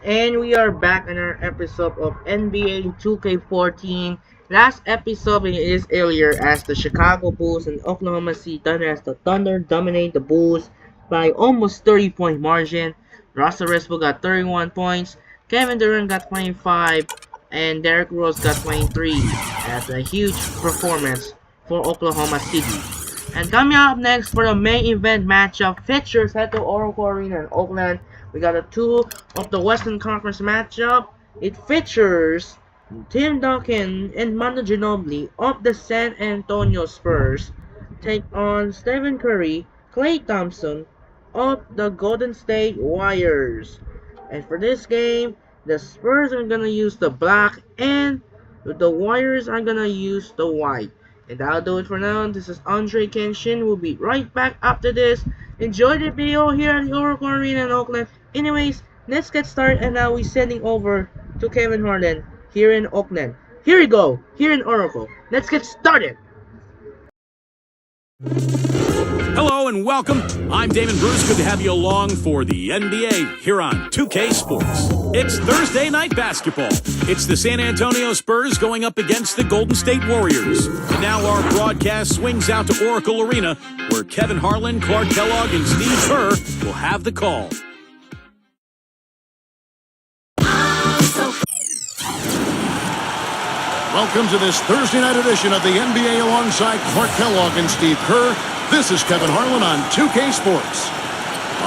And we are back in our episode of NBA 2K14. Last episode is earlier as the Chicago Bulls and Oklahoma City Thunder as the Thunder dominate the Bulls by almost 30-point margin. Russell Westbrook got 31 points, Kevin Durant got 25, and Derrick Rose got 23. That's a huge performance for Oklahoma City. And coming up next for the main event matchup, features head to Oracle Arena in Oakland. We got a two of the Western Conference matchup. It features Tim Duncan and Manu Ginobili of the San Antonio Spurs take on Stephen Curry, Klay Thompson of the Golden State Warriors. And for this game, the Spurs are gonna use the black and the Warriors are gonna use the white. And that'll do it for now. This is Andre Kenshin. We'll be right back after this. Enjoy the video here at the Oracle Arena in Oakland. Anyways, let's get started, and now we're sending over to Kevin Harlan here in Oakland. Here we go, here in Oracle. Let's get started. Hello and welcome. I'm Damon Bruce. Good to have you along for the NBA here on 2K Sports. It's Thursday night basketball. It's the San Antonio Spurs going up against the Golden State Warriors. And now our broadcast swings out to Oracle Arena, where Kevin Harlan, Clark Kellogg, and Steve Kerr will have the call. Welcome to this Thursday night edition of the NBA alongside Clark Kellogg and Steve Kerr. This is Kevin Harlan on 2K Sports.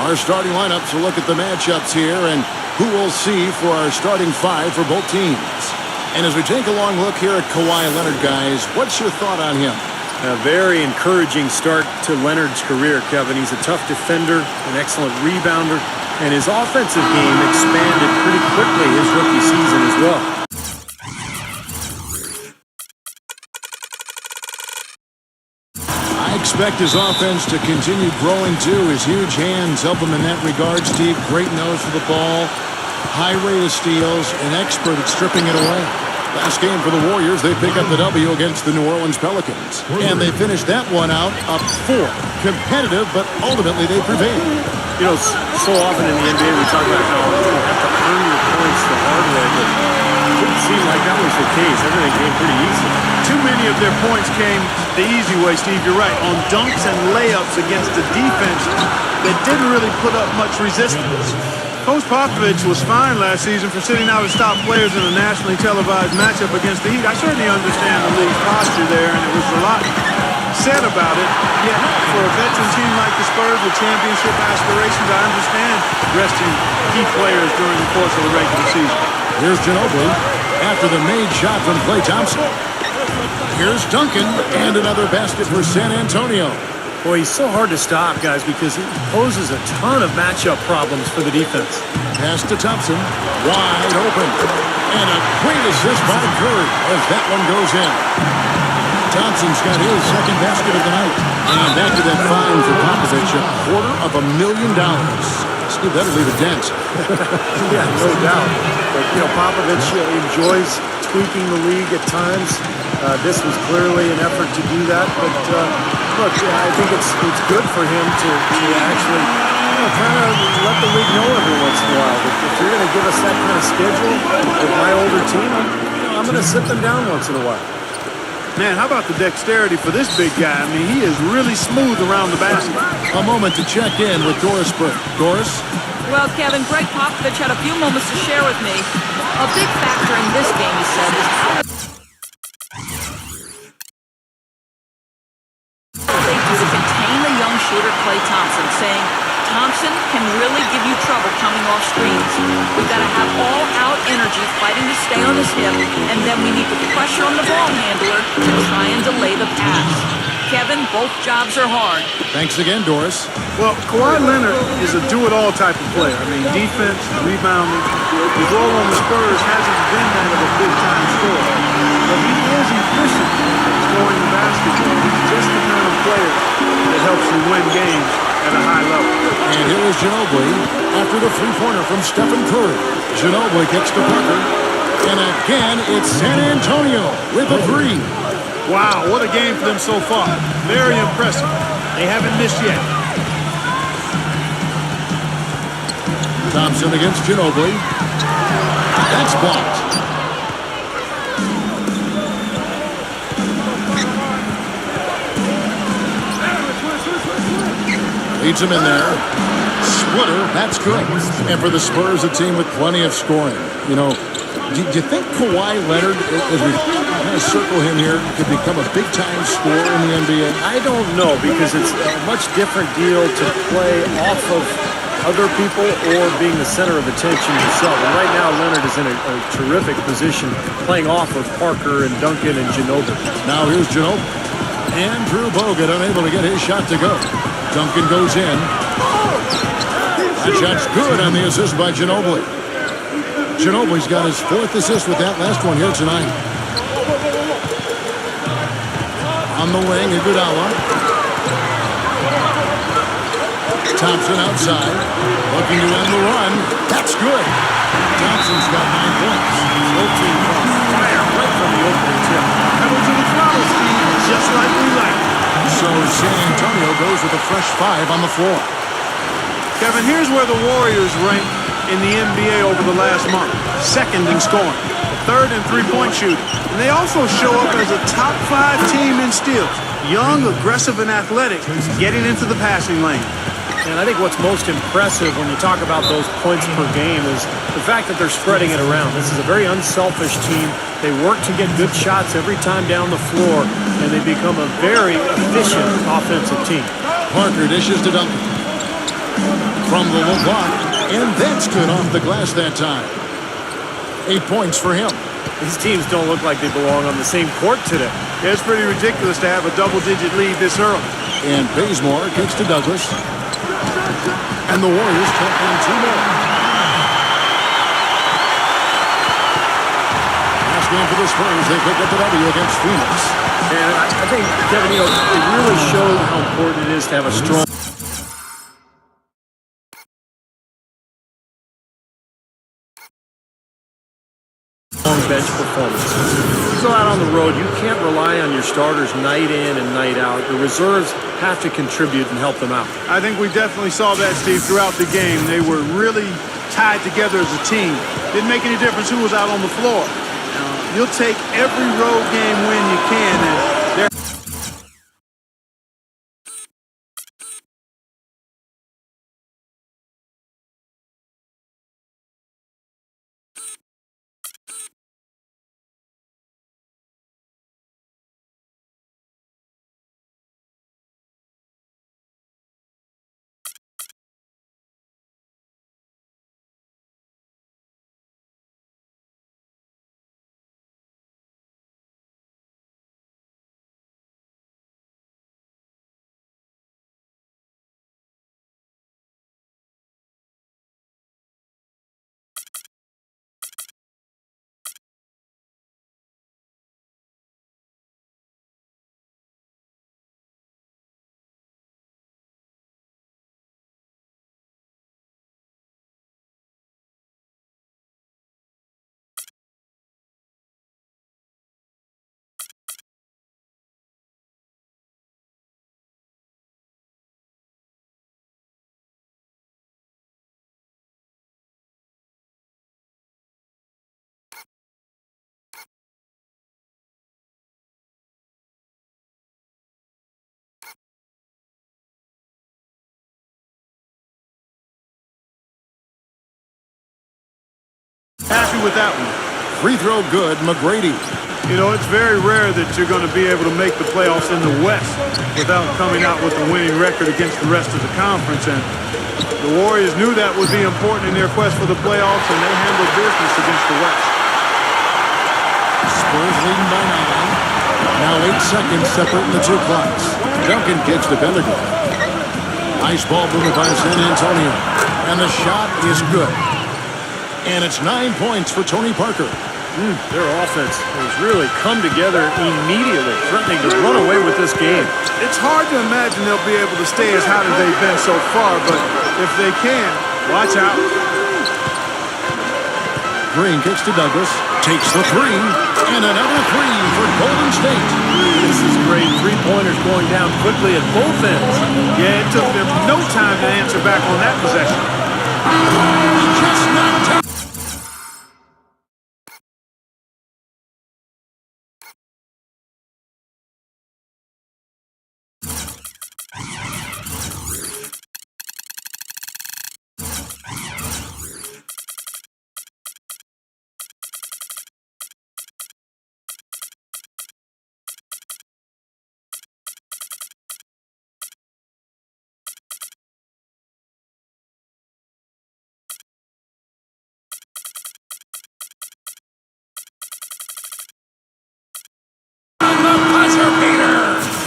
Our starting lineups will look at the matchups here and who we'll see for our starting five for both teams. And as we take a long look here at Kawhi Leonard, guys, what's your thought on him? A very encouraging start to Leonard's career, Kevin. He's a tough defender, an excellent rebounder, and his offensive game expanded pretty quickly his rookie season as well. I expect his offense to continue growing too. His huge hands help him in that regard, Steve. Great nose for the ball, high rate of steals, an expert at stripping it away. Last game for the Warriors, they pick up the W against the New Orleans Pelicans. And they finished that one out up 4. Competitive, but ultimately they prevailed. You know, so often in the NBA we talk about how you have to earn your points the hard way, but it didn't seem like that was the case. Everything came pretty easy. Too many of their points came the easy way, Steve. You're right. On dunks and layups against the defense that didn't really put up much resistance. Coach Popovich was fined last season for sitting out his top players in a nationally televised matchup against the Heat. I certainly understand the league's posture there, and it was a lot said about it. Yet, for a veteran team like the Spurs with championship aspirations, I understand resting key players during the course of the regular season. Here's Ginobili after the made shot from Klay Thompson. Here's Duncan, and another basket for San Antonio. Boy, he's so hard to stop, guys, because he poses a ton of matchup problems for the defense. Pass to Thompson, wide open. And a great assist by Curry as that one goes in. Thompson's got his second basket of the night. And back to that fine for Popovich, $250,000. Steve, that'll leave a dent. Yeah, no doubt. But, you know, Popovich enjoys tweaking the league at times. This was clearly an effort to do that, but look, I think it's good for him to actually kind of let the league know every once in a while that if you're going to give us that kind of schedule with my older team, I'm going to sit them down once in a while. Man, how about the dexterity for this big guy? I mean, he is really smooth around the basket. A moment to check in with Doris Burke. Doris? Well, Kevin, Greg Popovich had a few moments to share with me. A big factor in this game, he said, is how they do to contain the young shooter Klay Thompson, saying, Thompson can really give you trouble coming off screens. We've got to have all-out energy fighting to stay on his hip, and then we need to pressure on the ball handler to try and delay the pass. Kevin, both jobs are hard. Thanks again, Doris. Well, Kawhi Leonard is a do-it-all type of player. I mean, defense, rebounding. His role on the Spurs hasn't been that of a big-time scorer. But he is efficient at scoring the basketball. He's just the kind of player that helps you win games at a high level. And here is Ginobili after the three-pointer from Stephen Curry. Ginobili kicks to Parker. And again, it's San Antonio with a three. Wow, what a game for them so far. Very impressive. They haven't missed yet. Thompson against Ginobili. That's blocked. Leads him in there. Splitter, that's good. And for the Spurs, a team with plenty of scoring. You know, do you think Kawhi Leonard, as we kind of circle him here, could become a big-time scorer in the NBA? I don't know, because it's a much different deal to play off of other people or being the center of attention yourself. And right now, Leonard is in a terrific position playing off of Parker and Duncan and Ginobili. Now here's Ginobili. Andrew Bogut unable to get his shot to go. Duncan goes in. That shot's good on the assist by Ginobili. Ginobili's got his 4th assist with that last one here tonight. On the wing, Iguodala. Thompson outside. Looking to end the run. That's good. Thompson's got 9 points. Both teams on fire right from the opening tip. Pedal to the throttle, Steve, just like we like. So San Antonio goes with a fresh 5 on the floor. Kevin, here's where the Warriors rank in the NBA over the last month. 2nd in scoring, 3rd in three-point shooting. And they also show up as a top 5 team in steals. Young, aggressive, and athletic, getting into the passing lane. And I think what's most impressive when you talk about those points per game is the fact that they're spreading it around. This is a very unselfish team. They work to get good shots every time down the floor, and they become a very efficient offensive team. Parker dishes to Duncan. From the low block, and that's good off the glass that time. 8 points for him. These teams don't look like they belong on the same court today. Yeah, it's pretty ridiculous to have a double-digit lead this early. And Bazemore kicks to Douglas. And the Warriors take on 2 more. Last game for the Spurs, they pick up the W against Phoenix. And I think, Kevin, you know, it really showed how important it is to have a strong bench performance. You go out on the road, you can't rely on your starters night in and night out. The reserves have to contribute and help them out. I think we definitely saw that, Steve, throughout the game. They were really tied together as a team. Didn't make any difference who was out on the floor. You'll take every road game win you can, and they're happy with that one. Free throw good, McGrady. You know, it's very rare that you're going to be able to make the playoffs in the West without coming out with a winning record against the rest of the conference. And the Warriors knew that would be important in their quest for the playoffs, and they handled business against the West. Spurs leading by 9. Now 8 seconds separating the 2 clocks. Duncan kicks to Pendergast. Nice ball movement by San Antonio. And the shot is good. And it's 9 points for Tony Parker. Their offense has really come together immediately, threatening to run away with this game. It's hard to imagine they'll be able to stay as hot as they've been so far, but if they can, watch out. Green kicks to Douglas, takes the 3, and another 3 for Golden State. This is great. 3-pointers going down quickly at both ends. Yeah, it took them no time to answer back on that possession. Just knocked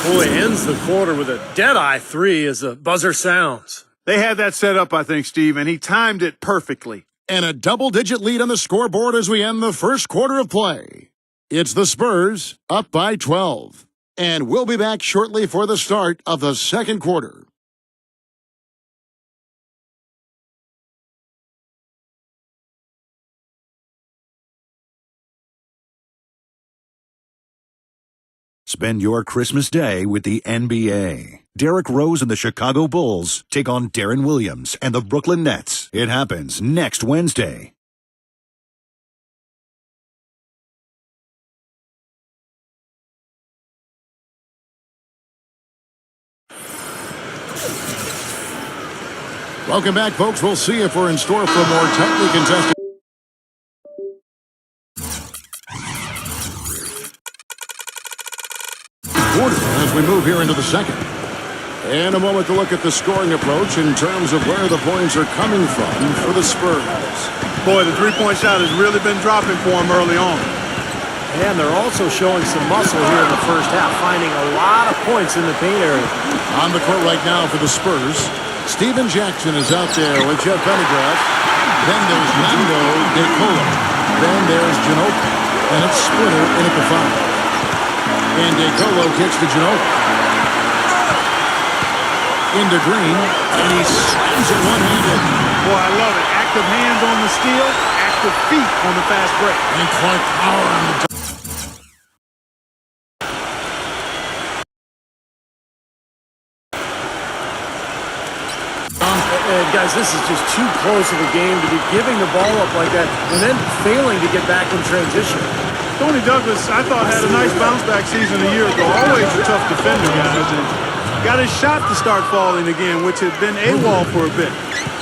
Boy ends the quarter with a dead-eye three as the buzzer sounds. They had that set up, I think, Steve, and he timed it perfectly. And a double-digit lead on the scoreboard as we end the first quarter of play. It's the Spurs up by 12. And we'll be back shortly for the start of the second quarter. Spend your Christmas day with the NBA. Derrick Rose and the Chicago Bulls take on Deron Williams and the Brooklyn Nets. It happens next Wednesday. Welcome back, folks. We'll see if we're in store for a more tightly contested quarter as we move here into the second. And a moment to look at the scoring approach in terms of where the points are coming from for the Spurs. Boy, the three-point shot has really been dropping for him early on. And they're also showing some muscle here in the first half, finding a lot of points in the paint area. On the court right now for the Spurs, Steven Jackson is out there with Jeff Pendergraft. Then there's Nando De Colo. Then there's Ginobili. And it's Splitter in at the 5. And De Colo kicks to Ginobili. Into Green, and he slams it one-handed. Boy, I love it. Active hands on the steal, active feet on the fast break. And Clark Power on the top. Guys, this is just too close of a game to be giving the ball up like that and then failing to get back in transition. Tony Douglas, I thought, had a nice bounce-back season a year ago. Always a tough defender, guys, and got his shot to start falling again, which had been AWOL for a bit.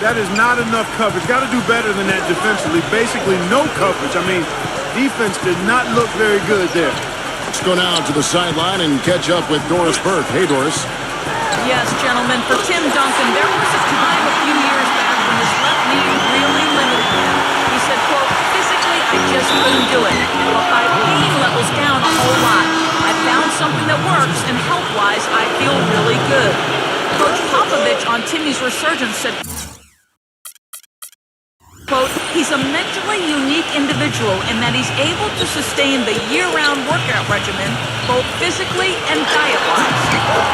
That is not enough coverage. Got to do better than that defensively. Basically no coverage. I mean, defense did not look very good there. Let's go now to the sideline and catch up with Doris Burke. Hey, Doris. Yes, gentlemen, for Tim Duncan, there was a time a few years back when his left knee really limited him. He said, quote, physically, I just couldn't do it. But my pain level's down a whole lot. I found something that works, and health-wise, I feel really good. Coach Popovich on Timmy's resurgence said, quote, he's a mentally unique individual in that he's able to sustain the year-round workout regimen, both physically and diet-wise.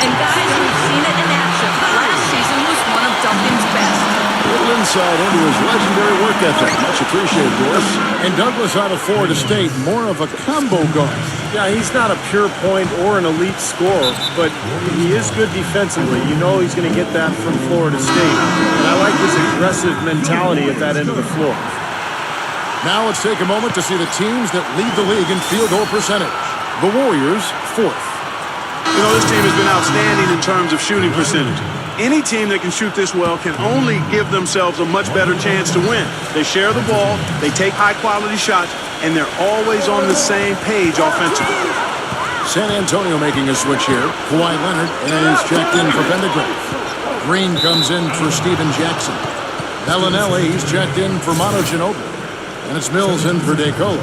And guys, we've seen it in action. Last season was one of Duncan's best. Little insight into his legendary work ethic. Much appreciated, Doris. And Douglas out of Florida State, more of a combo guard. Yeah, he's not a pure point or an elite scorer, but he is good defensively. You know he's going to get that from Florida State. And I like his aggressive mentality at that end of the floor. Now let's take a moment to see the teams that lead the league in field goal percentage. The Warriors, 4th. You know, this team has been outstanding in terms of shooting percentage. Any team that can shoot this well can only give themselves a much better chance to win. They share the ball, they take high-quality shots, and they're always on the same page offensively. San Antonio making a switch here. Kawhi Leonard is checked in for Pendergraft. Green comes in for Steven Jackson. Bellinelli, he's checked in for Manu Ginobili. And it's Mills in for De Colo.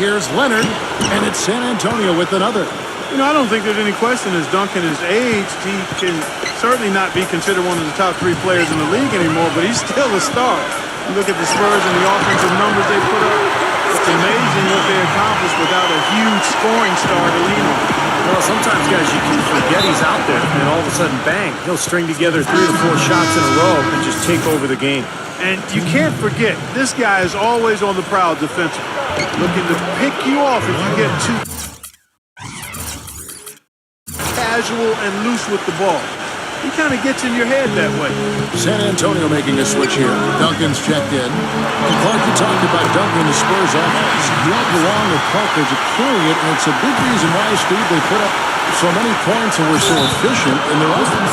Here's Leonard, and it's San Antonio with another. You know, I don't think there's any question as Duncan is aged, he can certainly not be considered one of the top 3 players in the league anymore, but he's still a star. You look at the Spurs and the offensive numbers they put up, it's amazing what they accomplished without a huge scoring star to lean on. Well, sometimes, guys, you can forget he's out there, and all of a sudden, bang, he'll string together 3 to 4 shots in a row and just take over the game. And you can't forget, this guy is always on the prowl defensively, looking to pick you off if you get too casual and loose with the ball. He kind of gets in your head that way. San Antonio making a switch here. Duncan's checked in. And Clark, you talked about Duncan, the Spurs offense. He went along with Parker to carry it, and it's a big reason why, Steve, they put up so many points and were so efficient in their offense.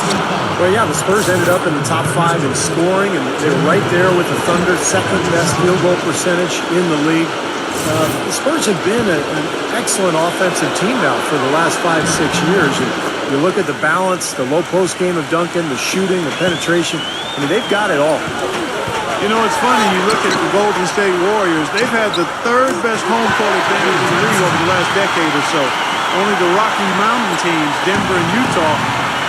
Well, yeah, the Spurs ended up in the top 5 in scoring, and they were right there with the Thunder's second-best field goal percentage in the league. The Spurs have been an excellent offensive team now for the last 5-6 years. And you look at the balance, the low post game of Duncan, the shooting, the penetration. I mean, they've got it all. You know, it's funny, you look at the Golden State Warriors, they've had the 3rd best home court advantage in the league over the last decade or so. Only the Rocky Mountain teams, Denver and Utah,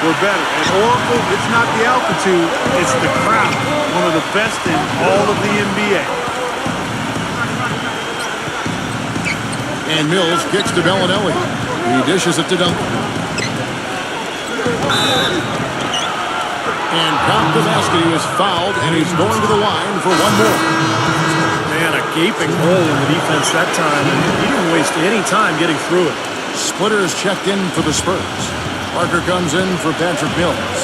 were better. At Oracle, it's not the altitude, it's the crowd. One of the best in all of the NBA. And Mills kicks to Bellinelli. He dishes it to Duncan. And count the basket. He was fouled, and he's going to the line for one more. Man, a gaping hole in the defense that time, and he didn't waste any time getting through it. Splitters checked in for the Spurs. Parker comes in for Patrick Mills.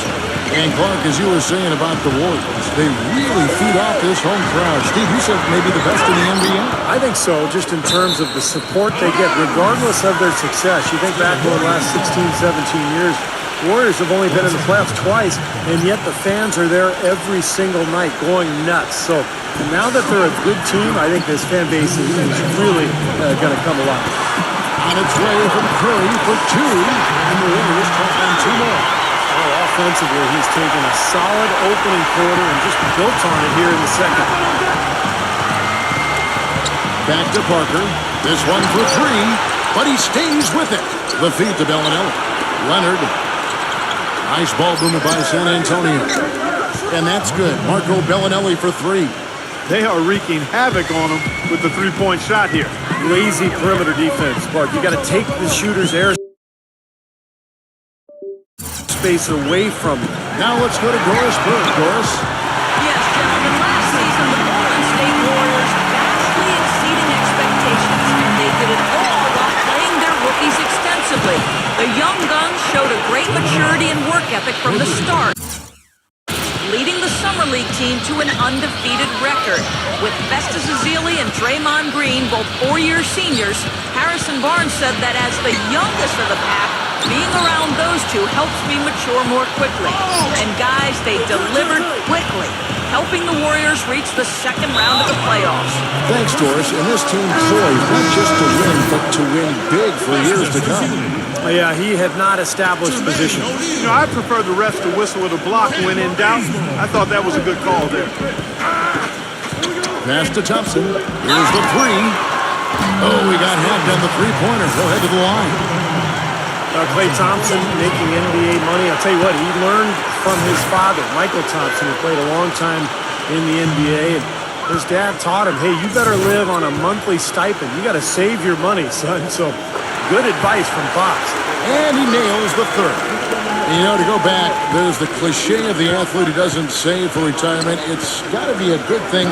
And Clark, as you were saying about the Warriors, they really feed off this home crowd. Steve, you said maybe the best in the NBA? I think so, just in terms of the support they get, regardless of their success. You think back over the last 16, 17 years, Warriors have only been in the playoffs twice, and yet the fans are there every single night going nuts. So now that they're a good team, I think this fan base is really going to come alive. On its way from Curry for two, and the Warriors track on two more. Well, offensively, he's taken a solid opening quarter and just built on it here in the second. Back to Parker. This one for three, but he stays with it. The feed to Bellinelli. Leonard. Nice ball movement by San Antonio. And that's good. Marco Bellinelli for three. They are wreaking havoc on them with the three-point shot here. Lazy perimeter defense, Clark. You got to take the shooter's air space away from him. Now let's go to Doris Burke. Doris. Yes, gentlemen, last season the Golden State Warriors vastly exceeding expectations, and they did it all while playing their rookies extensively. The young guns showed a great maturity and work ethic from the start, leading the Summer League team to an undefeated record. With Festus Ezeli and Draymond Green, both four-year seniors, Harrison Barnes said that as the youngest of the pack, being around those two helps me mature more quickly. And guys, they delivered quickly, helping the Warriors reach the second round of the playoffs. Thanks, Doris. And this team poised not just to win, but to win big for years to come. Oh, yeah, he had not established position. You know, I prefer the refs to whistle with a block when in doubt. I thought that was a good call there. Pass to Thompson. Here's the three. Oh, we got hacked on the three-pointer. He'll head to the line. Klay Thompson making NBA money. I'll tell you what, he learned from his father, Michael Thompson, who played a long time in the NBA. And his dad taught him, hey, you better live on a monthly stipend. You got to save your money, son. So good advice from Pops. And he nails the third. You know, to go back, there's the cliche of the athlete who doesn't save for retirement. It's got to be a good thing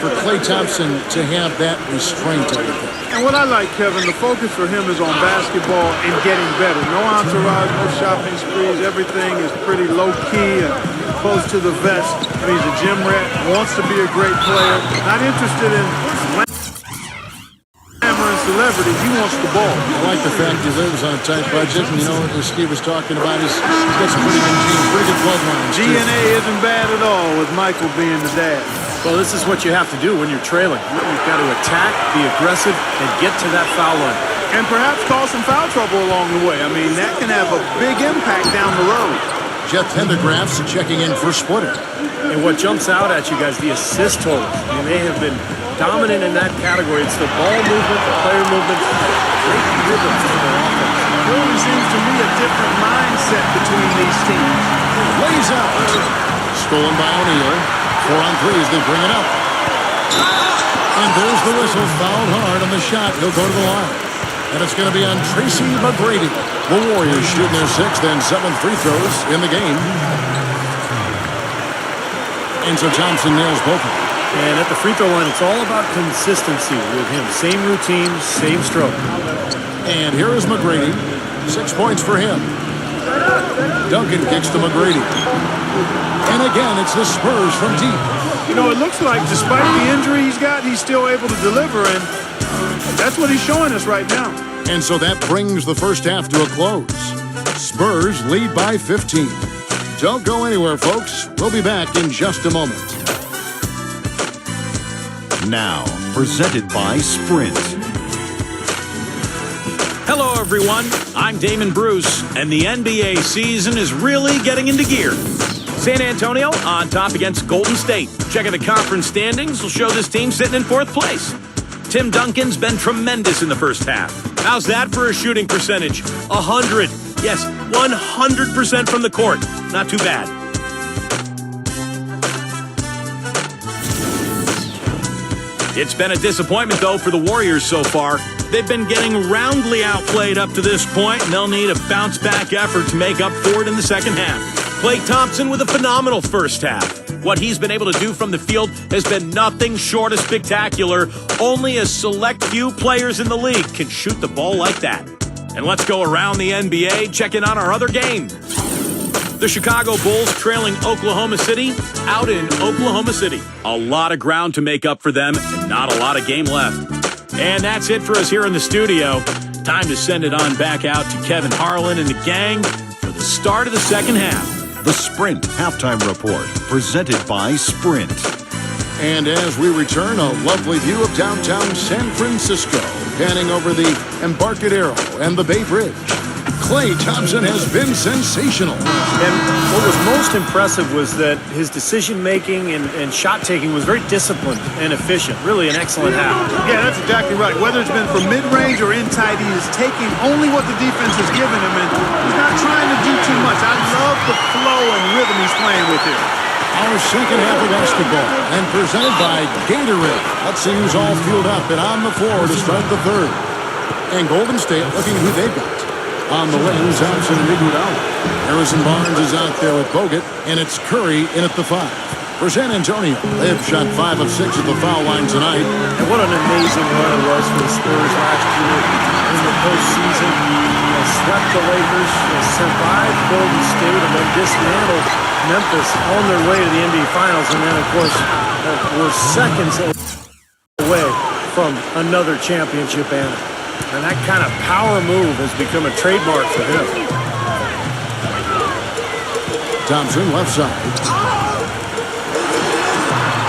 for Klay Thompson to have that restraint on it. And what I like, Kevin, the focus for him is on basketball and getting better. No entourage, no shopping sprees. Everything is pretty low-key and close to the vest. He's a gym rat, wants to be a great player, not interested in celebrity. He wants the ball. I like the fact he lives on a tight budget. And, you know, as Steve was talking about, he's got some pretty good genes, pretty good bloodlines. DNA isn't bad at all with Michael being the dad. Well, this is what you have to do when you're trailing. You've got to attack, be aggressive, and get to that foul line. And perhaps cause some foul trouble along the way. I mean, that can have a big impact down the road. Jeff Pendergraph's checking in for Splitter. And what jumps out at you guys, the assist totals. I mean, they have been dominant in that category. It's the ball movement, the player movement, great rhythms to their offense. There really seems to be a different mindset between these teams. Lays out. Stolen by O'Neal. 4 on 3 as they bring it up. And there's the whistle. Fouled hard on the shot. He'll go to the line. And it's going to be on Tracy McGrady. The Warriors shooting their 6th and 7th free throws in the game. And so Thompson nails both of them. And at the free throw line, it's all about consistency with him. Same routine, same stroke. And here is McGrady. 6 points for him. Duncan kicks to McGrady. And again, it's the Spurs from deep. You know, it looks like despite the injury he's got, he's still able to deliver, and that's what he's showing us right now. And so that brings the first half to a close. Spurs lead by 15. Don't go anywhere, folks. We'll be back in just a moment. Now, presented by Sprint. Hello, everyone. I'm Damon Bruce, and the NBA season is really getting into gear. San Antonio on top against Golden State. Checking the conference standings will show this team sitting in 4th place. Tim Duncan's been tremendous in the first half. How's that for a shooting percentage? 100. Yes, 100% from the court. Not too bad. It's been a disappointment, though, for the Warriors so far. They've been getting roundly outplayed up to this point, and they'll need a bounce-back effort to make up for it in the second half. Klay Thompson with a phenomenal first half. What he's been able to do from the field has been nothing short of spectacular. Only a select few players in the league can shoot the ball like that. And let's go around the NBA, checking on our other game. The Chicago Bulls trailing Oklahoma City out in Oklahoma City. A lot of ground to make up for them and not a lot of game left. And that's it for us here in the studio. Time to send it on back out to Kevin Harlan and the gang for the start of the second half. The Sprint Halftime Report, presented by Sprint. And as we return, a lovely view of downtown San Francisco, panning over the Embarcadero and the Bay Bridge. Klay Thompson has been sensational. And what was most impressive was that his decision-making and shot-taking was very disciplined and efficient. Really an excellent half. Yeah, that's exactly right. Whether it's been from mid-range or in tight, he is taking only what the defense has given him, and he's not trying to do too much. I love the flow and rhythm he's playing with here. Our second half of basketball, and presented by Gatorade. That seems all fueled up and on the floor to start the third. And Golden State looking who they've got. On the wing, Thompson and Iguodala. Harrison Barnes is out there with Bogut, and it's Curry in at the 5. For San Antonio, they have shot 5 of 6 at the foul line tonight. And what an amazing run it was for the Spurs last year in the postseason. They swept the Lakers, they survived Golden State, and then dismantled Memphis on their way to the NBA Finals. And then, of course, we're seconds away from another championship banner. And that kind of power move has become a trademark for him. Thompson, left side.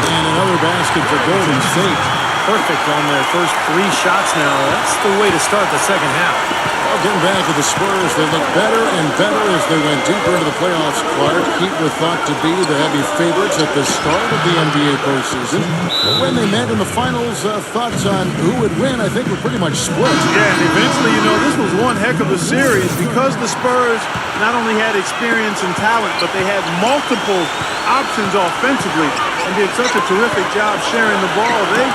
And another basket for Golden State. Perfect on their first 3 shots now. That's the way to start the second half. Well, getting back to the Spurs, they look better and better as they went deeper into the playoffs. Clark, Heat were thought to be the heavy favorites at the start of the NBA postseason. But when they met in the finals, thoughts on who would win, I think, were pretty much split. Yeah, and eventually, this was one heck of a series because the Spurs not only had experience and talent, but they had multiple options offensively and did such a terrific job sharing the ball. They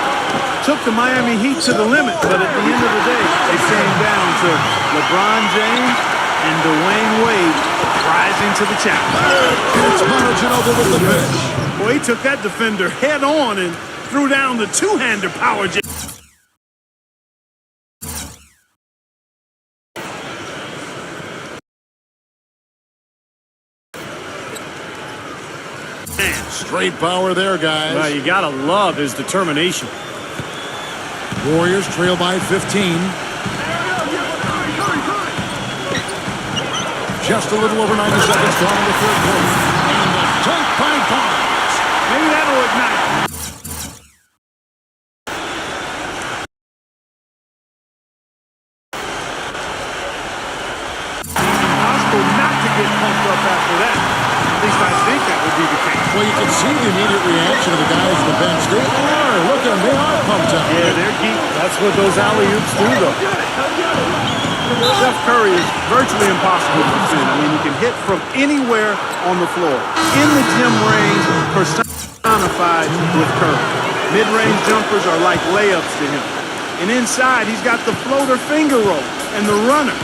took the Miami Heat to the limit, but at the end of the day, it came down to LeBron James and Dwayne Wade rising to the challenge. It's Ginobili with the finish. Boy, he took that defender head on and threw down the two-hander power jam. Straight power there, guys. Well, you gotta love his determination. Warriors trail by 15. Just a little over 90 seconds gone in the third quarter. And the dunk by Barnes. Maybe that'll ignite. Impossible not to get pumped up after that. At least I think that would be the case. Well, you can see the immediate reaction of the guys on the bench. They are pumped up. Yeah, they're geek. That's what those alley-oops do, though. Steph Curry is virtually impossible to defend. I mean, he can hit from anywhere on the floor. In the gym range, personified with Curry. Mid-range jumpers are like layups to him. And inside, he's got the floater finger roll and the runner.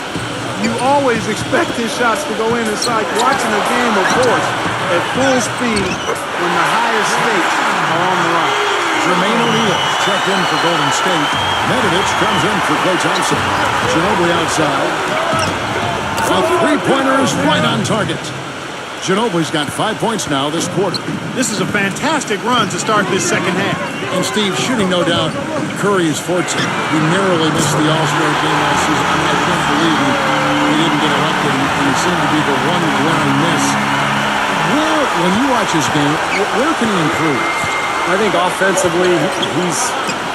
You always expect his shots to go in. It's like watching a game, of course, at full speed when the highest stakes are on the line. Jermaine O'Neal checked in for Golden State. Medovich comes in for Klay Thompson. Ginobili outside. A three-pointer is right on target. Ginobili's got 5 points now this quarter. This is a fantastic run to start this second half. And Steve, shooting no doubt Curry's forte. He narrowly missed the All-Star game last season. I mean, I can't believe he didn't get elected. And he seemed to be the one glaring miss. When you watch his game, where can he improve? I think offensively, he's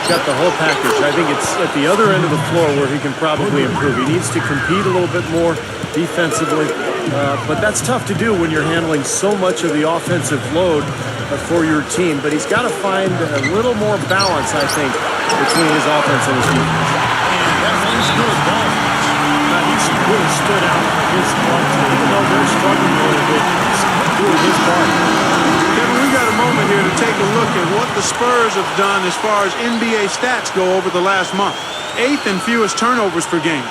got the whole package. I think it's at the other end of the floor where he can probably improve. He needs to compete a little bit more defensively, but that's tough to do when you're handling so much of the offensive load for your team. But he's got to find a little more balance, I think, between his offense and his defense. And that one's good. stood out for his clutch. Even though they're struggling a little bit, he's doing his part. Kevin, we got a moment here to take a look at what the Spurs have done as far as NBA stats go over the last month. 8th in fewest turnovers per game.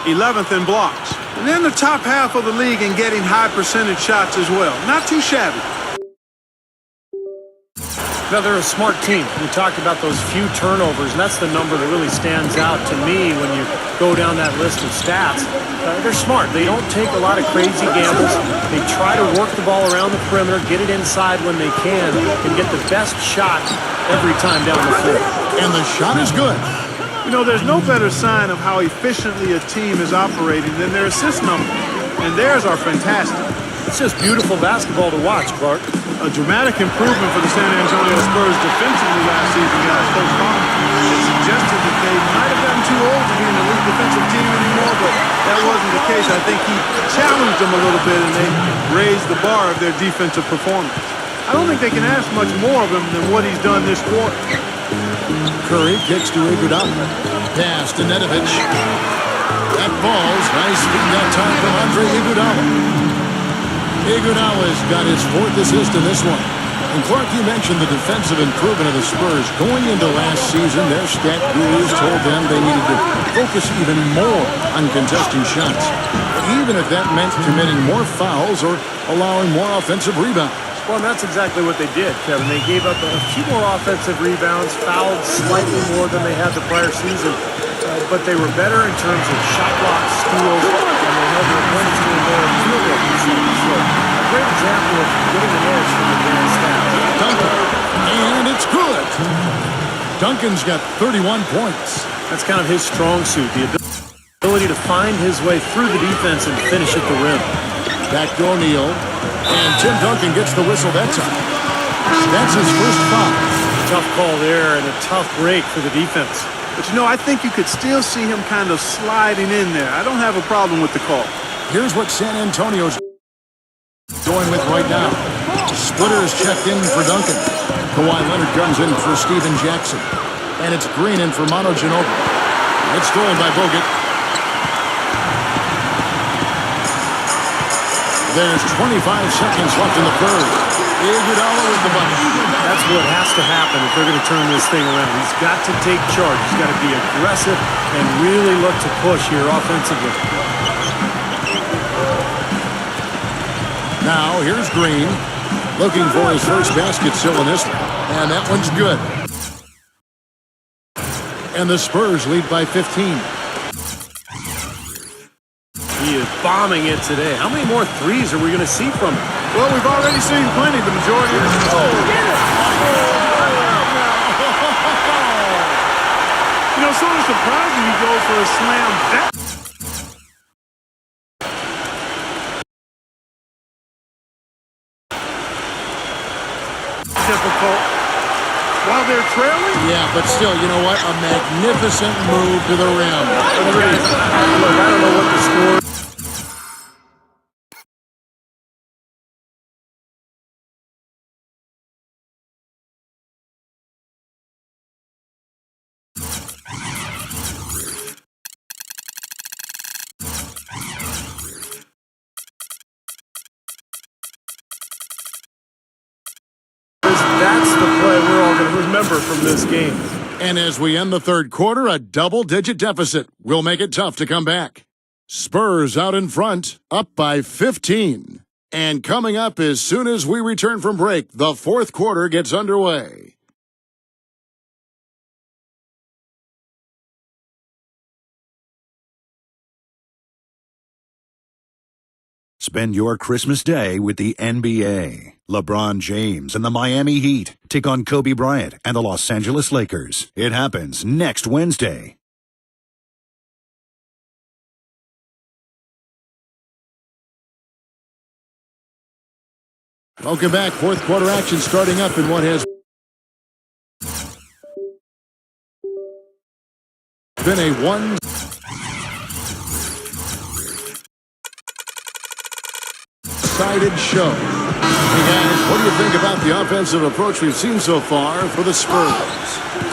11th in blocks. And then the top half of the league in getting high percentage shots as well. Not too shabby. Now, they're a smart team. We talked about those few turnovers, and that's the number that really stands out to me when you go down that list of stats. They're smart. They don't take a lot of crazy gambles. They try to work the ball around the perimeter, get it inside when they can, and get the best shot every time down the floor. And the shot is good. You know, there's no better sign of how efficiently a team is operating than their assist numbers. And theirs are fantastic. It's just beautiful basketball to watch, Clark. A dramatic improvement for the San Antonio Spurs defensively last season, guys. Coach Popovich had suggested that they might have gotten too old to be an elite defensive team anymore, but that wasn't the case. I think he challenged them a little bit, and they raised the bar of their defensive performance. I don't think they can ask much more of him than what he's done this quarter. Curry kicks to Iguodala. Pass to Nedovic. That falls. Nice feed that time from Andre Iguodala. Iguodala's got his 4th assist in this one. And Clark, you mentioned the defensive improvement of the Spurs. Going into last season, their stat gurus told them they needed to focus even more on contesting shots, even if that meant committing more fouls or allowing more offensive rebounds. Well, and that's exactly what they did, Kevin. They gave up a few more offensive rebounds, fouled slightly more than they had the prior season, but they were better in terms of shot blocks, steals, and they held their opponents to a lower field goal percentage. So, a great example of getting an edge from advanced stats. Duncan. And it's good. Duncan's got 31 points. That's kind of his strong suit, the ability to find his way through the defense and finish at the rim. Back to O'Neal. And Tim Duncan gets the whistle that time. That's his first foul. Tough call there and a tough break for the defense. But, you know, I think you could still see him kind of sliding in there. I don't have a problem with the call. Here's what San Antonio's going with right now. Splitter is checked in for Duncan. Kawhi Leonard comes in for Steven Jackson. And it's Green in for Manu Ginobili. It's stolen by Bogut. There's 25 seconds left in the third. Iguodala with the bucket. That's what has to happen if they're going to turn this thing around. He's got to take charge. He's got to be aggressive and really look to push here offensively. Now, here's Green. Looking for his first basket still in this one. And that one's good. And the Spurs lead by 15. He is bombing it today. How many more threes are we going to see from him? Well, we've already seen plenty. The majority of them. You know, sort of surprising he goes for a slam. Difficult. While they're trailing? Yeah, but still, you know what? A magnificent move to the rim. Look, I don't know what the score is. That's the play we're all going to remember from this game. And as we end the third quarter, a double-digit deficit will make it tough to come back. Spurs out in front, up by 15. And coming up as soon as we return from break, the fourth quarter gets underway. Spend your Christmas day with the NBA. LeBron James and the Miami Heat take on Kobe Bryant and the Los Angeles Lakers. It happens next Wednesday. Welcome back. Fourth quarter action starting up in what has been a one-sided show. Hey guys, what do you think about the offensive approach we've seen so far for the Spurs?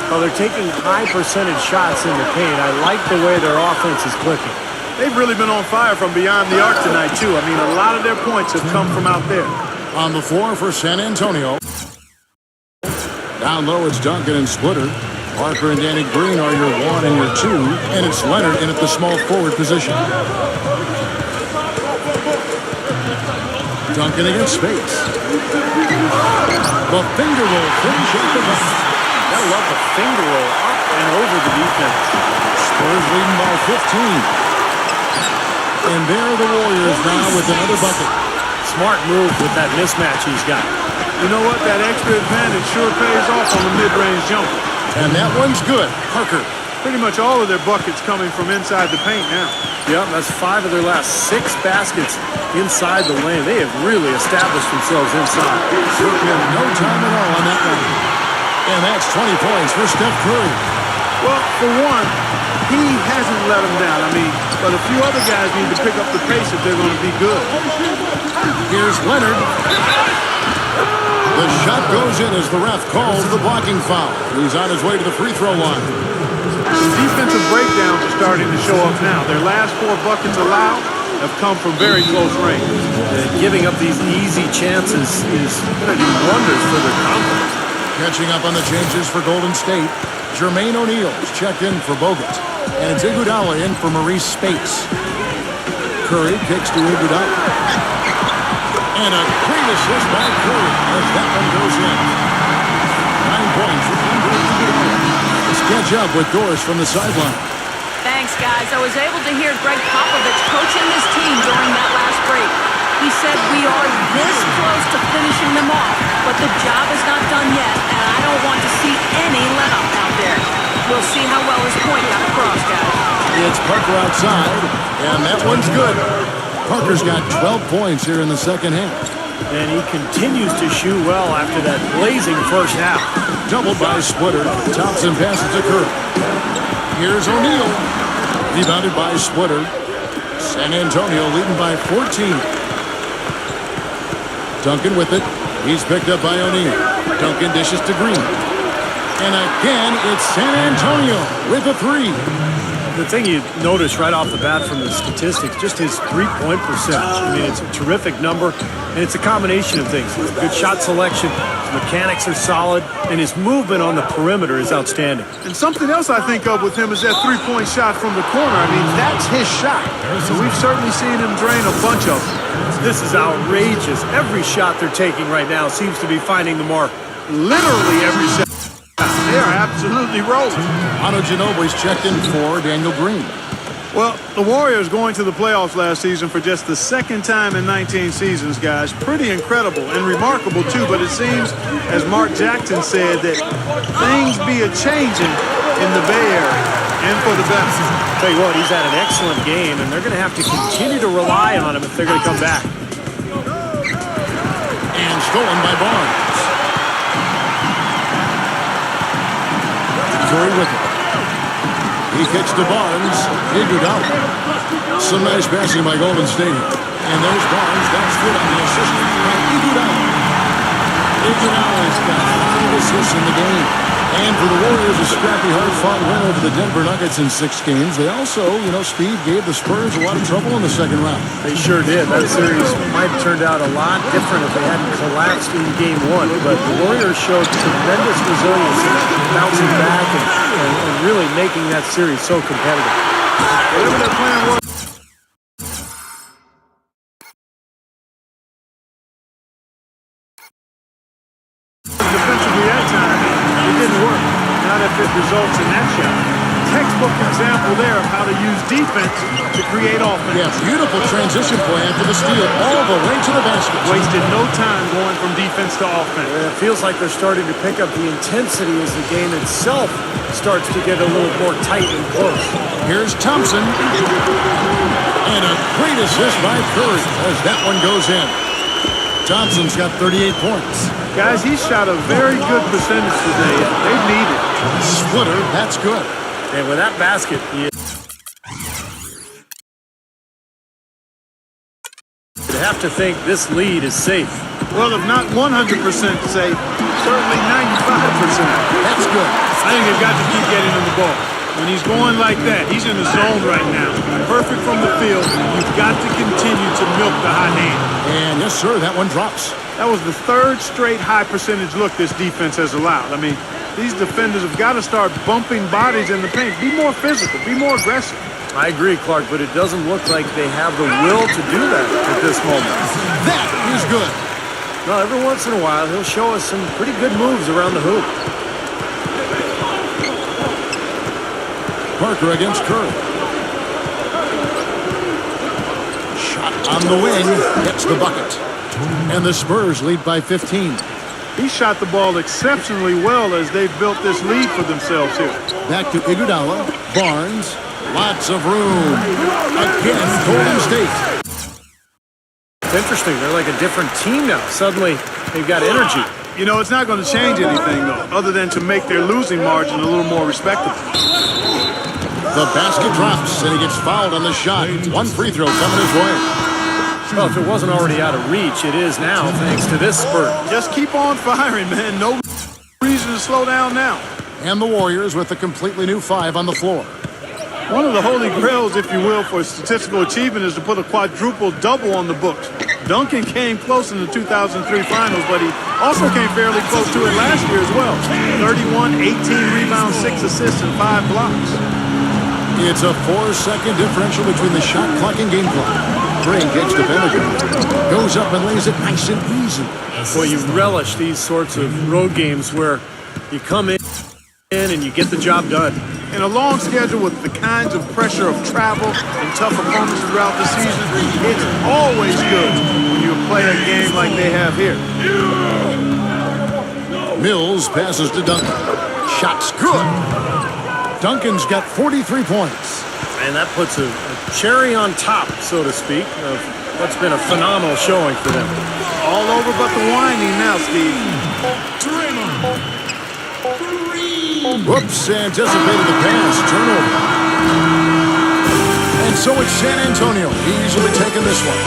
Well, they're taking high percentage shots in the paint. I like the way their offense is clicking. They've really been on fire from beyond the arc tonight, too. I mean, a lot of their points have come from out there. On the floor for San Antonio. Down low, it's Duncan and Splitter. Parker and Danny Green are your 1 and your 2, and it's Leonard in at the small forward position. Duncan against space. The finger roll finish at the back. I love the finger roll up and over the defense. Spurs leading by 15. And there are the Warriors now with another bucket. Smart move with that mismatch he's got. You know what? That extra advantage sure pays off on the mid-range jumper. And that one's good. Parker. Pretty much all of their buckets coming from inside the paint now. Yep, that's 5 of their last 6 baskets inside the lane. They have really established themselves inside. Took him no time at all on that one. And that's 20 points for Steph Curry. Well, for one, he hasn't let them down. I mean, but a few other guys need to pick up the pace if they're going to be good. Here's Leonard. The shot goes in as the ref calls the blocking foul. He's on his way to the free throw line. Some defensive breakdowns are starting to show up now. Their last 4 buckets allowed have come from very close range. Giving up these easy chances is going to do wonders for their confidence. Catching up on the changes for Golden State. Jermaine O'Neal's checked in for Bogut. And it's Iguodala in for Maurice Spates. Curry kicks to Iguodala. And a great assist by Curry as that one goes in. 9 points for Iguodala. Let's catch up with Doris from the sideline. Thanks, guys. I was able to hear Greg Popovich coaching his team during that last break. He said we are this close to finishing them off, but the job is not done yet, and I don't want to see any let-up out there. We'll see how well his point got across, guys. It's Parker outside, and that one's good. Parker's got 12 points here in the second half. And he continues to shoot well after that blazing first half. Doubled by Splitter. Thompson passes to Curry. Here's O'Neal. Rebounded by Splitter. San Antonio leading by 14. Duncan with it. He's picked up by O'Neal. Duncan dishes to Green. And again, it's San Antonio with a 3. The thing you notice right off the bat from the statistics, just his three-point percentage. I mean, it's a terrific number, and it's a combination of things. Good shot selection, his mechanics are solid, and his movement on the perimeter is outstanding. And something else I think of with him is that three-point shot from the corner. I mean, that's his shot. So we've certainly seen him drain a bunch of them. This is outrageous. Every shot they're taking right now seems to be finding the mark. Literally every shot. They are absolutely rolling. Otto Ginobili's checked in for Daniel Green. Well, the Warriors going to the playoffs last season for just the second time in 19 seasons, guys. Pretty incredible and remarkable, too. But it seems, as Mark Jackson said, that things be a-changing in the Bay Area and for the best. Tell you what, he's had an excellent game, and they're going to have to continue to rely on him if they're going to come back. And stolen by Barnes. Curry with it. He kicks to Barnes. Iguodala. Some nice passing by Golden State. And there's Barnes. That's good on the assist by Iguodala. Iguodala's got 5 assists in the game. And for the Warriors, a scrappy, hard-fought win over the Denver Nuggets in 6 games. They also, Steve, gave the Spurs a lot of trouble in the second round. They sure did. That series might have turned out a lot different if they hadn't collapsed in Game 1. But the Warriors showed tremendous resilience in bouncing back and really making that series so competitive. Whatever their plan was. Defensively that time, it didn't work. Not if it results in that shot. Textbook example there of how to use defense to create offense. Yeah, beautiful transition play after the steal all the way to the basket. Wasted no time going from defense to offense. It feels like they're starting to pick up the intensity as the game itself starts to get a little more tight and close. Here's Thompson. And a great assist by Curry as that one goes in. Thompson's got 38 points. Guys, he shot a very good percentage today. They need it. Splitter, that's good. And with that basket, you'd have to think this lead is safe. Well, if not 100% safe, certainly 95%. That's good. I think they've got to keep getting him the ball. When he's going like that, he's in the zone right now. Perfect from the field. You've got to continue to milk the hot hand. And yes, sir, that one drops. That was the third straight high percentage look this defense has allowed. I mean, these defenders have got to start bumping bodies in the paint. Be more physical. Be more aggressive. I agree, Clark, but it doesn't look like they have the will to do that at this moment. That is good. No, every once in a while, he'll show us some pretty good moves around the hoop. Parker against Curry. Shot on the wing. Gets the bucket. And the Spurs lead by 15. He shot the ball exceptionally well as they've built this lead for themselves here. Back to Iguodala. Barnes. Lots of room. Again, Golden State. It's interesting. They're like a different team now. Suddenly, they've got energy. You know, it's not going to change anything, though, other than to make their losing margin a little more respectable. The basket drops, and he gets fouled on the shot. One free throw coming his way. Well, if it wasn't already out of reach, it is now, thanks to this spurt. Just keep on firing, man. No reason to slow down now. And the Warriors with a completely new 5 on the floor. One of the holy grails, if you will, for statistical achievement is to put a quadruple double on the books. Duncan came close in the 2003 finals, but he also came fairly close to it last year as well. 31, 18 rebounds, 6 assists, and 5 blocks. It's a 4-second differential between the shot clock and game clock. Green gets the benefit. Goes up and lays it nice and easy. Boy, you relish these sorts of road games where you come in and you get the job done. In a long schedule with the kinds of pressure of travel and tough opponents throughout the season, it's always good when you play a game like they have here. Mills passes to Duncan. Shot's good. Duncan's got 43 points. And that puts a cherry on top, so to speak, of what's been a phenomenal showing for them. All over but the whining now, Steve. Whoops, anticipated the pass. Turnover. And so it's San Antonio easily taking this one.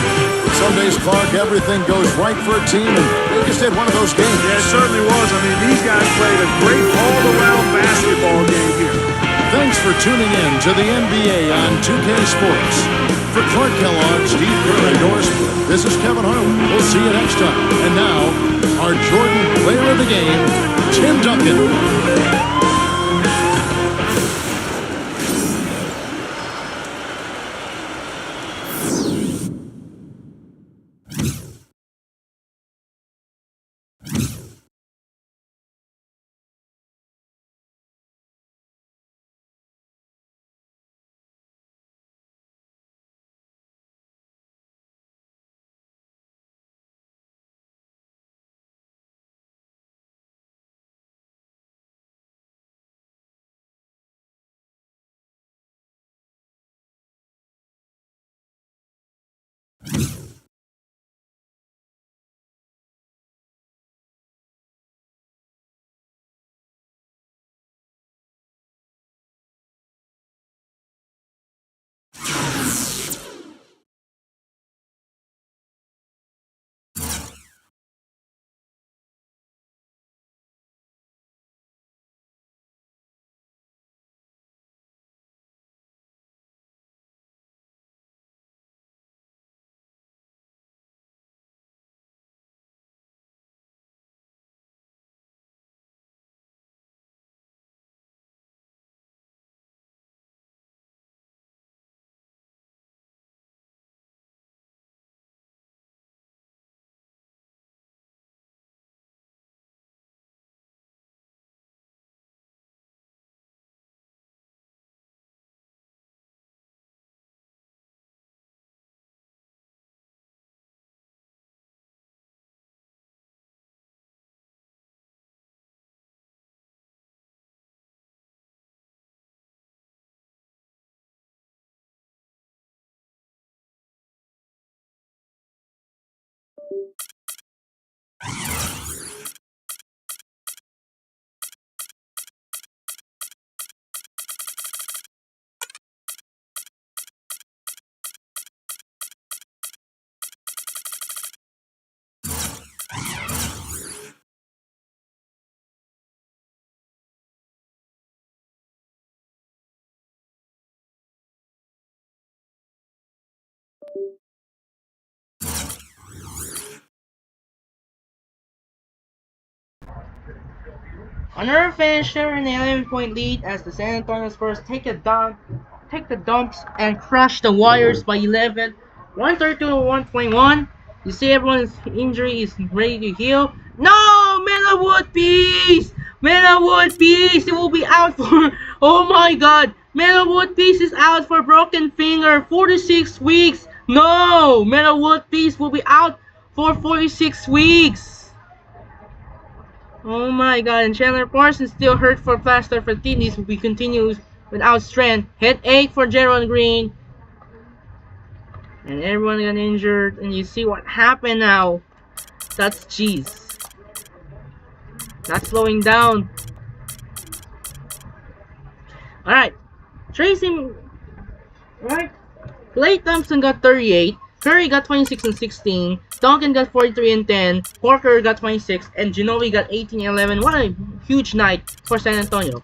Some days, Clark, everything goes right for a team, and they just had one of those games. Yeah, it certainly was. I mean, these guys played a great all-around basketball game here. Thanks for tuning in to the NBA on 2K Sports. For Clark Kellogg, Steve Kerr, and Doris, this is Kevin Harlan. We'll see you next time. And now, our Jordan player of the game, Tim Duncan. Another finish sharing an 11-point lead as the San Antonio Spurs take the dumps and crush the Warriors by 11, 132 to 121. You see everyone's injury is ready to heal. No, Miller Wood Peace! Miller Wood Peace! It will be out for. Oh my God! Miller Wood Peace is out for broken finger, 46 weeks. No, Miller Wood Peace will be out for 46 weeks. Oh my God, and Chandler Parsons still hurt for plaster fatigue. Will be continues without strength. Headache for Gerald Green. And everyone got injured. And you see what happened now. That's cheese. Not slowing down. Alright. Tracy. Alright. Klay Thompson got 38. Curry got 26 and 16. Duncan got 43 and 10. Parker got 26. And Ginobili got 18 and 11. What a huge night for San Antonio.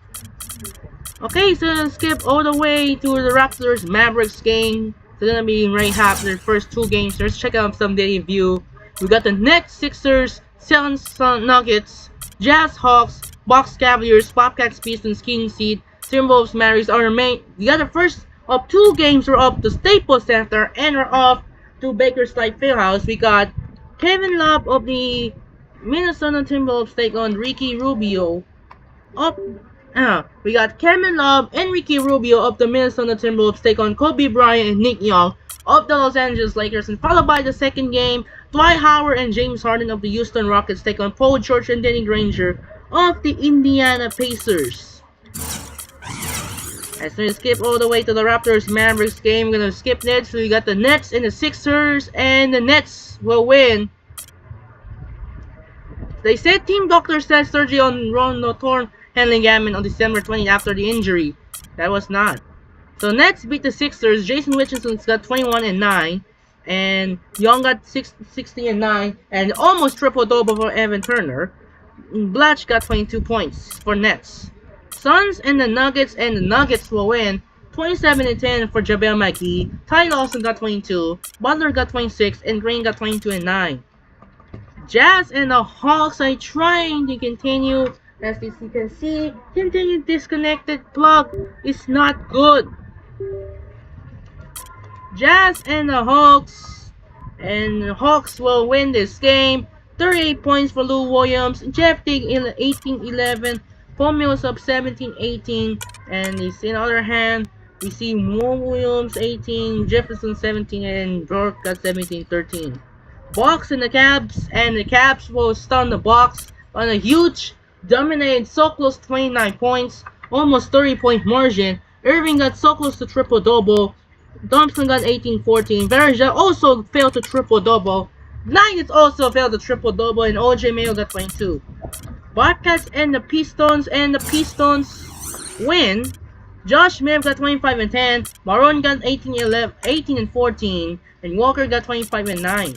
Okay, so let's skip all the way to the Raptors Mavericks game. It's gonna be right half their first two games. Let's check out some daily view. We got the Nets, Sixers, Suns, Nuggets, Jazz, Hawks, Bucks, Cavaliers, Bobcats, Pistons, Kings, Heat, Timberwolves, Mavericks are the main. We got the first of two games are up to Staples Center and are off to Bakersfield Fieldhouse. We got Kevin Love of the Minnesota Timberwolves take on Ricky Rubio. We got Kevin Love and Ricky Rubio of the Minnesota Timberwolves take on Kobe Bryant and Nick Young of the Los Angeles Lakers, and followed by the second game, Dwight Howard and James Harden of the Houston Rockets take on Paul George and Danny Granger of the Indiana Pacers. As we skip all the way to the Raptors Mavericks game, we're gonna skip Nets. So we got the Nets and the Sixers, and the Nets will win. They said team doctor said surgery on Ron torn hand ligament on December 20th after the injury. That was not. So Nets beat the Sixers. Jason Richardson's got 21 and 9, and Young got 60 and 9, and almost triple-double for Evan Turner. Blatch got 22 points for Nets. Suns and the Nuggets will win 27 and 10 for JaVale McGee. Ty Lawson got 22, Butler got 26, and Green got 22 and 9. Jazz and the Hawks are trying to continue. As you can see, continue disconnected plug is not good. Jazz and the Hawks will win this game. 38 points for Lou Williams, Jeff Teague 18-11, Paul Millsap 17-18, and on the other hand, we see Mo Williams 18, Jefferson 17, and Burke got 17-13. Bucks and the Caps will stun the Bucks on a huge, dominated, so close to 29 points, almost 30-point margin. Irving got so close to triple-double. Thompson got 18-14. Verja also failed to triple-double. Nuggets also failed to triple-double, and OJ Mayo got 22. Bobcats and the Pistons win. Josh Smith got 25 and 10. Maron got 18 and 14, and Walker got 25 and 9.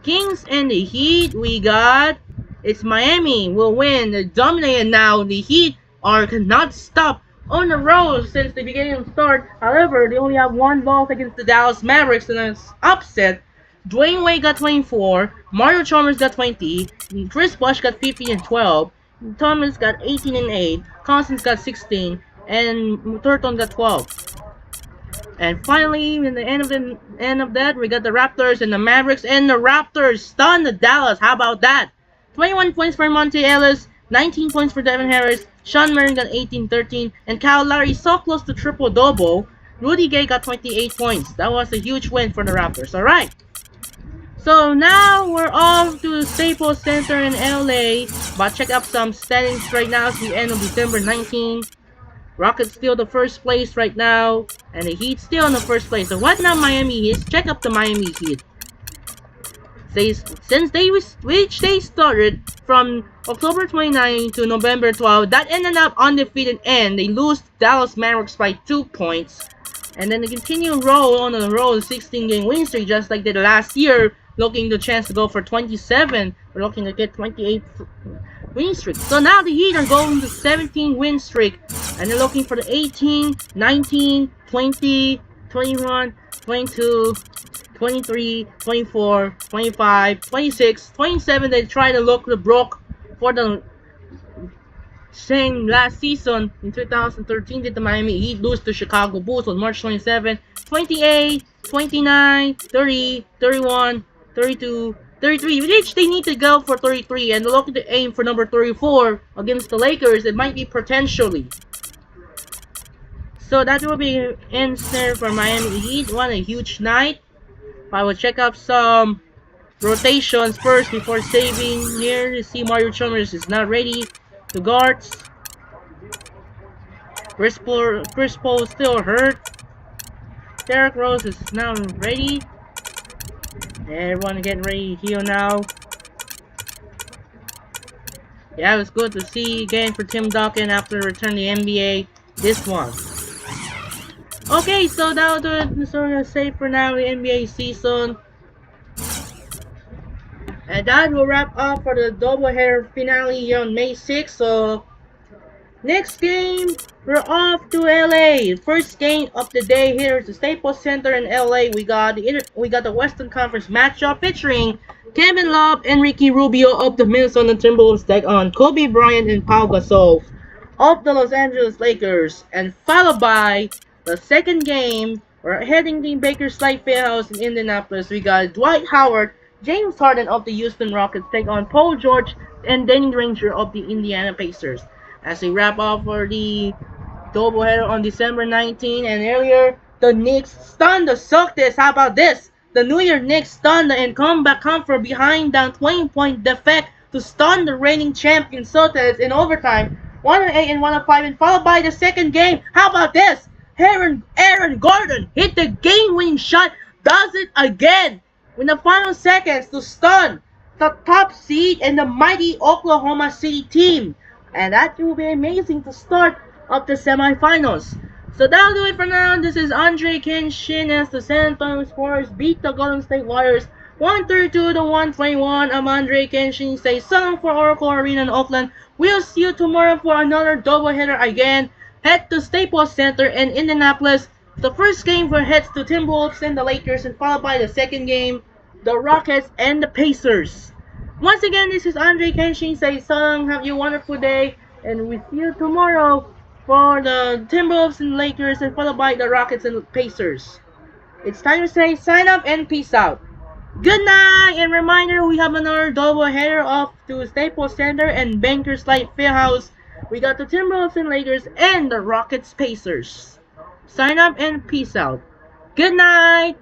Kings and the Heat, we got. It's Miami will win. They're dominated now. The Heat cannot stop on the road since the beginning of the start. However, they only have one loss against the Dallas Mavericks in an upset. Dwayne Wade got 24, Mario Chalmers got 20, Chris Bosh got 15 and 12, Thomas got 18 and 8, Constance got 16, and Thornton got 12. And finally, in the end of that, we got the Raptors and the Mavericks, and the Raptors stunned the Dallas. How about that? 21 points for Monte Ellis, 19 points for Devin Harris, Sean Marion got 18-13, and Kyle Lowry so close to triple-double. Rudy Gay got 28 points. That was a huge win for the Raptors. Alright. So now we're off to the Staples Center in LA. But check out some standings right now. It's the end of December 19. Rockets still the first place right now. And the Heat still in the first place. So what now Miami Heat? Check up the Miami Heat. Since they started from October 29 to November 12, that ended up undefeated and they lose Dallas Mavericks by 2 points. And then they continue roll on the roll 16-game win streak just like they did last year, looking the chance to go for 27. We're looking to get 28 win streak. So now the Heat are going to 17 win streak, and they're looking for the 18, 19, 20, 21, 22, 23, 24, 25, 26, 27. They try to look the broke for the same last season in 2013. Did the Miami Heat lose to Chicago Bulls on March 27, 28, 29, 30, 31, 32, 33. Which they need to go for 33 and look to aim for number 34 against the Lakers. It might be potentially. So that will be answer for Miami Heat. What a huge night. I will check up some rotations first before saving here to see Mario Chalmers is not ready to guards. Chris Paul still hurt. Derrick Rose is now ready. Everyone getting ready to heal now. Yeah, it was good to see again for Tim Duncan after returning to the NBA. This one. Okay, so that'll do it. So I'm say for now the NBA season. And that will wrap up for the doubleheader finale here on May 6th. So next game, we're off to LA. First game of the day here is the Staples Center in LA. We got the Western Conference matchup featuring Kevin Love and Ricky Rubio of the Minnesota Timberwolves take on Kobe Bryant and Pau Gasol of the Los Angeles Lakers, and followed by the second game. We're heading to Baker's Light Fieldhouse in Indianapolis. We got Dwight Howard, James Harden of the Houston Rockets take on Paul George and Danny Granger of the Indiana Pacers. As we wrap up for the doubleheader on December 19 and earlier, the Knicks stunned the Celtics. How about this? The New York Knicks stunned and come from behind down 20-point defect to stun the reigning champion Celtics in overtime, 108 and 105, and followed by the second game. How about this? Aaron Gordon hit the game-winning shot, does it again in the final seconds to stun the top seed and the mighty Oklahoma City team. And that will be amazing to start of the semifinals. So that'll do it for now. This is Andre Kenshin as the San Antonio Spurs beat the Golden State Warriors 132 to 121. I'm Andre Kenshin. Say so for Oracle Arena in Oakland. We'll see you tomorrow for another doubleheader again. Head to Staples Center in Indianapolis. The first game for heads to Timberwolves and the Lakers, and followed by the second game, the Rockets and the Pacers. Once again, this is Andre Kenshin. Say so long, have you a wonderful day, and we'll see you tomorrow for the Timberwolves and Lakers, and followed by the Rockets and Pacers. It's time to say sign up and peace out. Good night, and reminder, we have another doubleheader off to Staples Center and Bankers Light Fieldhouse. We got the Timberwolves and Lakers and the Rockets Pacers. Sign up and peace out. Good night.